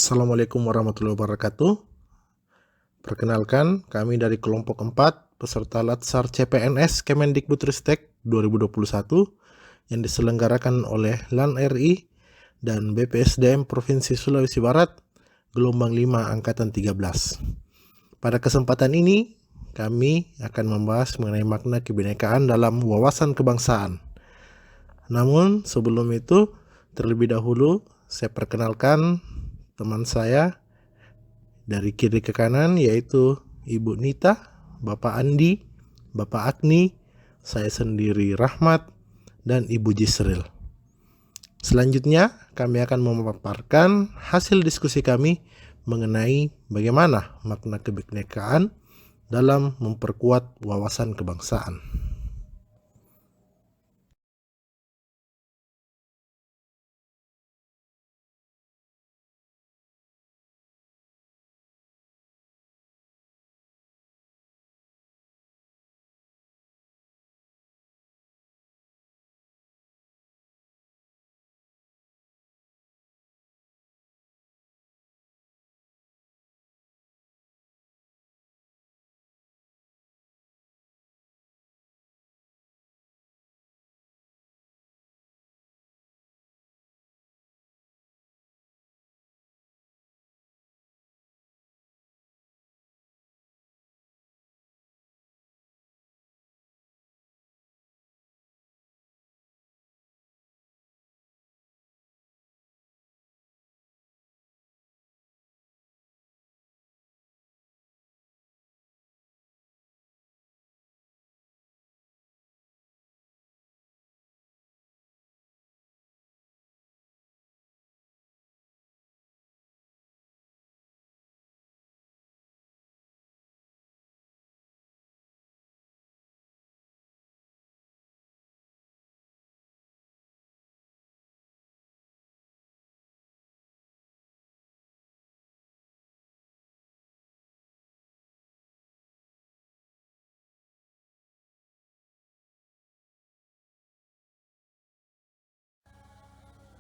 Assalamualaikum warahmatullahi wabarakatuh. Perkenalkan, kami dari kelompok 4 peserta Latsar CPNS Kemendikbudristek 2021 yang diselenggarakan oleh LAN RI dan BPSDM Provinsi Sulawesi Barat, gelombang 5 angkatan 13. Pada kesempatan ini, kami akan membahas mengenai makna kebinekaan dalam wawasan kebangsaan. Namun sebelum itu, terlebih dahulu saya perkenalkan teman saya dari kiri ke kanan, yaitu Ibu Nita, Bapak Andi, Bapak Agni, saya sendiri Rahmat, dan Ibu Jisril. Selanjutnya, kami akan memaparkan hasil diskusi kami mengenai bagaimana makna kebinekaan dalam memperkuat wawasan kebangsaan.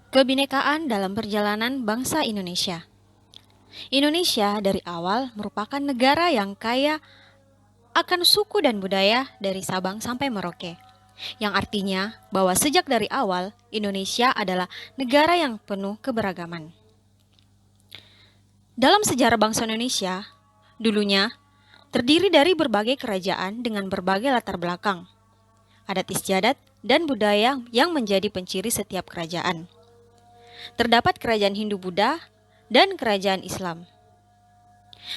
Kebinekaan dalam perjalanan bangsa Indonesia. Indonesia dari awal merupakan negara yang kaya akan suku dan budaya dari Sabang sampai Merauke. Yang artinya bahwa sejak dari awal Indonesia adalah negara yang penuh keberagaman. Dalam sejarah bangsa Indonesia, dulunya terdiri dari berbagai kerajaan dengan berbagai latar belakang, adat istiadat, dan budaya yang menjadi penciri setiap kerajaan. Terdapat kerajaan Hindu-Buddha dan kerajaan Islam.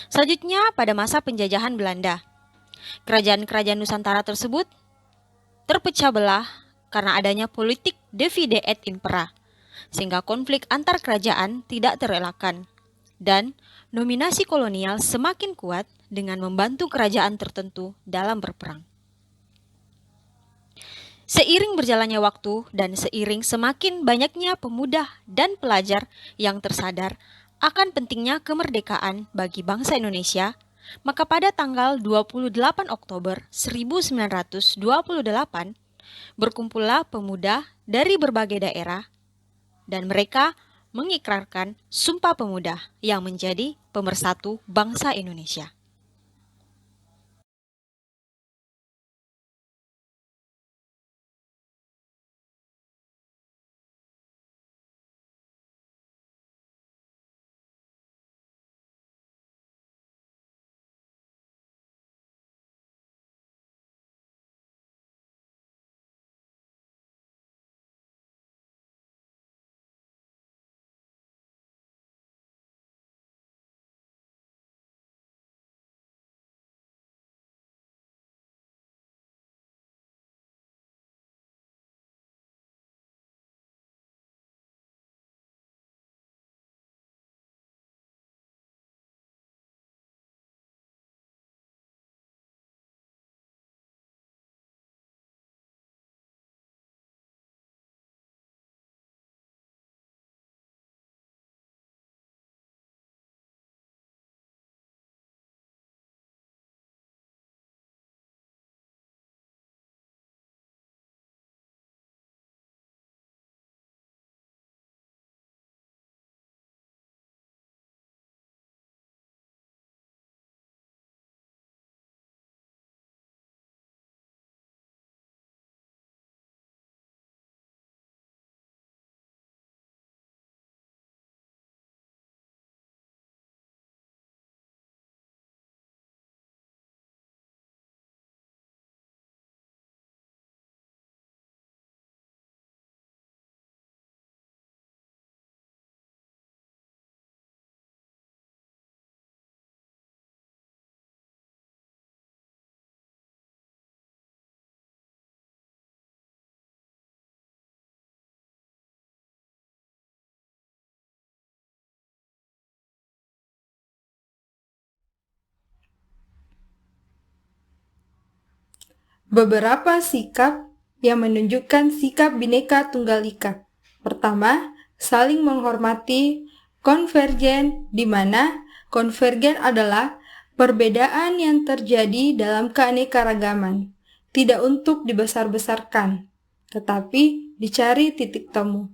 Selanjutnya, pada masa penjajahan Belanda, kerajaan-kerajaan Nusantara tersebut terpecah belah karena adanya politik divide et impera, sehingga konflik antar kerajaan tidak terelakkan, dan dominasi kolonial semakin kuat dengan membantu kerajaan tertentu dalam berperang. Seiring berjalannya waktu dan seiring semakin banyaknya pemuda dan pelajar yang tersadar akan pentingnya kemerdekaan bagi bangsa Indonesia, maka pada tanggal 28 Oktober 1928, berkumpullah pemuda dari berbagai daerah dan mereka mengikrarkan Sumpah Pemuda yang menjadi pemersatu bangsa Indonesia. Beberapa sikap yang menunjukkan sikap Bhinneka Tunggal Ika. Pertama, saling menghormati, konvergen, di mana konvergen adalah perbedaan yang terjadi dalam keanekaragaman, tidak untuk dibesar-besarkan, tetapi dicari titik temu.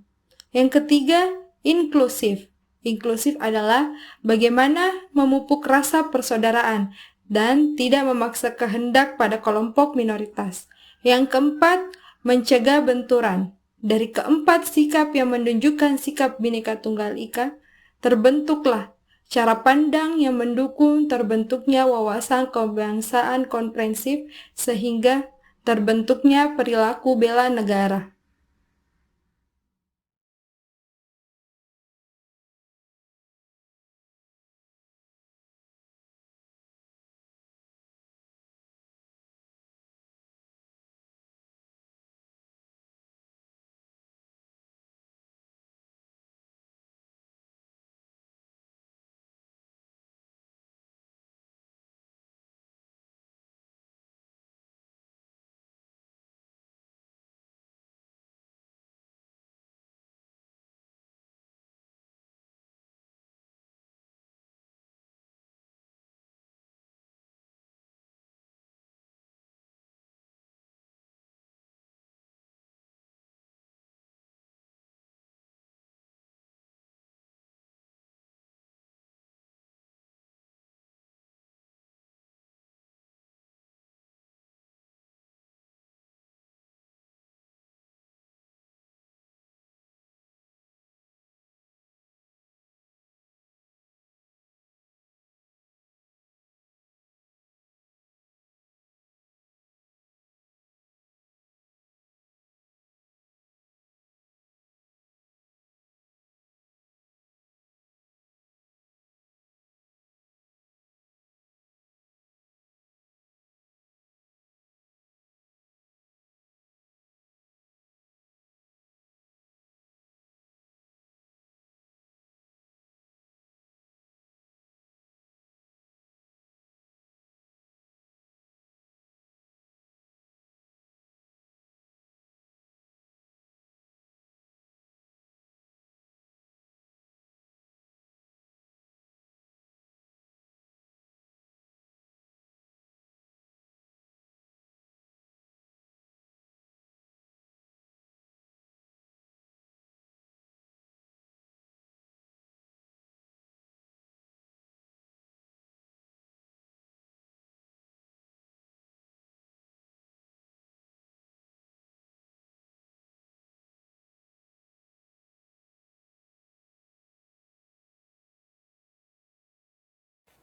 Yang ketiga, inklusif. Inklusif adalah bagaimana memupuk rasa persaudaraan dan tidak memaksa kehendak pada kelompok minoritas. Yang keempat, mencegah benturan. Dari keempat sikap yang menunjukkan sikap Bhinneka Tunggal Ika, terbentuklah cara pandang yang mendukung terbentuknya wawasan kebangsaan komprehensif sehingga terbentuknya perilaku bela negara.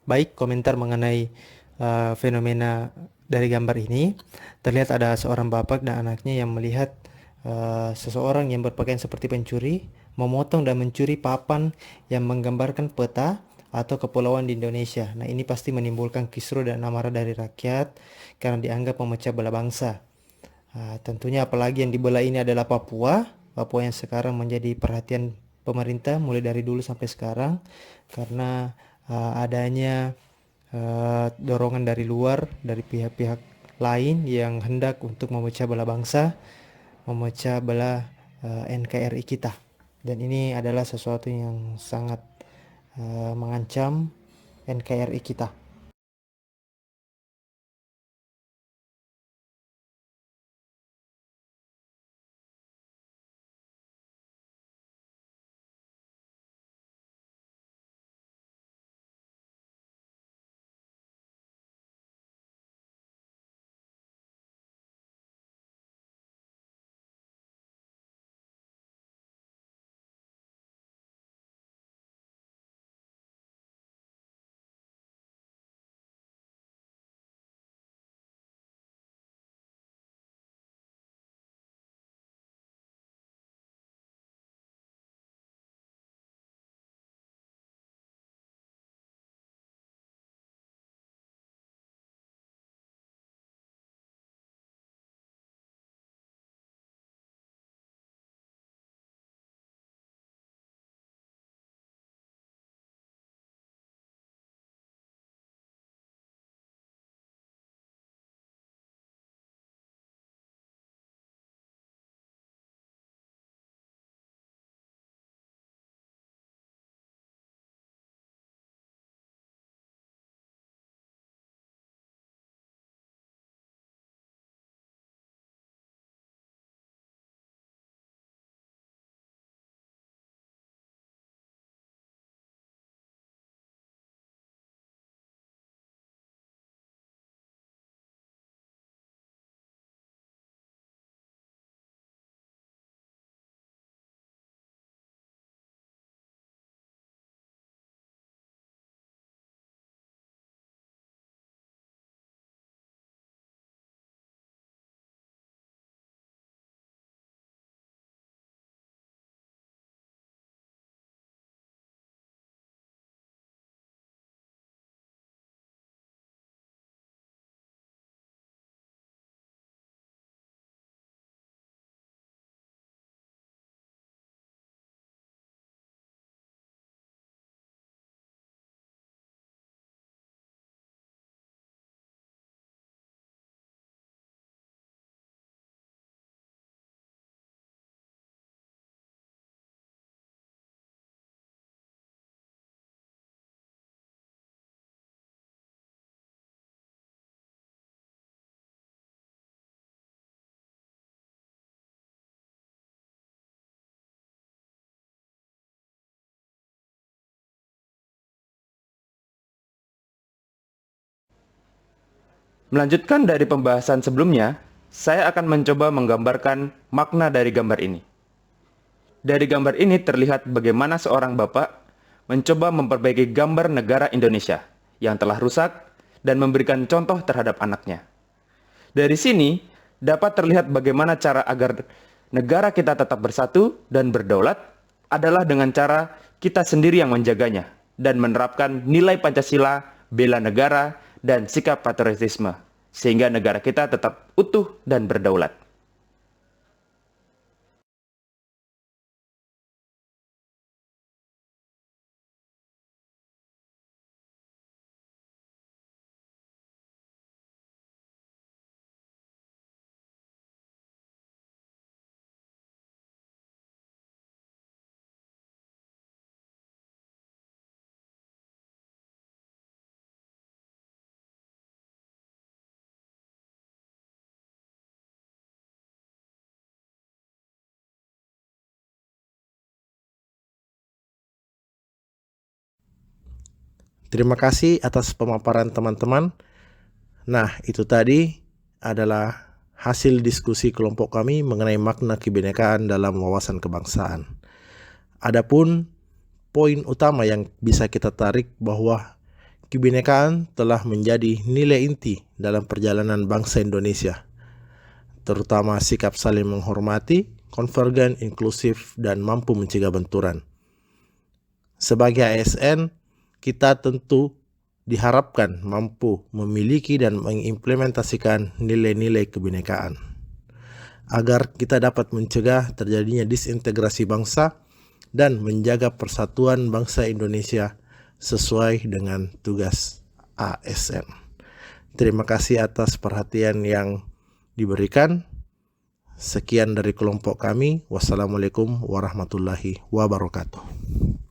Baik, komentar mengenai fenomena dari gambar ini, terlihat ada seorang bapak dan anaknya yang melihat seseorang yang berpakaian seperti pencuri memotong dan mencuri papan yang menggambarkan peta atau kepulauan di Indonesia. Nah, ini pasti menimbulkan kisruh dan amarah dari rakyat karena dianggap memecah belah bangsa. Tentunya apalagi yang dibelah ini adalah Papua, Papua yang sekarang menjadi perhatian pemerintah mulai dari dulu sampai sekarang karena adanya dorongan dari luar, dari pihak-pihak lain yang hendak untuk memecah belah bangsa, memecah belah NKRI kita. Dan ini adalah sesuatu yang sangat mengancam NKRI kita. Melanjutkan dari pembahasan sebelumnya, saya akan mencoba menggambarkan makna dari gambar ini. Dari gambar ini terlihat bagaimana seorang bapak mencoba memperbaiki gambar negara Indonesia yang telah rusak dan memberikan contoh terhadap anaknya. Dari sini dapat terlihat bagaimana cara agar negara kita tetap bersatu dan berdaulat adalah dengan cara kita sendiri yang menjaganya dan menerapkan nilai Pancasila, bela negara, dan sikap patriotisme, sehingga negara kita tetap utuh dan berdaulat. Terima kasih atas pemaparan teman-teman. Nah, itu tadi adalah hasil diskusi kelompok kami mengenai makna kebinekaan dalam wawasan kebangsaan. Adapun poin utama yang bisa kita tarik bahwa kebinekaan telah menjadi nilai inti dalam perjalanan bangsa Indonesia, terutama sikap saling menghormati, konvergen, inklusif, dan mampu mencegah benturan. Sebagai ASN, kita tentu diharapkan mampu memiliki dan mengimplementasikan nilai-nilai kebinekaan agar kita dapat mencegah terjadinya disintegrasi bangsa dan menjaga persatuan bangsa Indonesia sesuai dengan tugas ASN. Terima kasih atas perhatian yang diberikan. Sekian dari kelompok kami. Wassalamualaikum warahmatullahi wabarakatuh.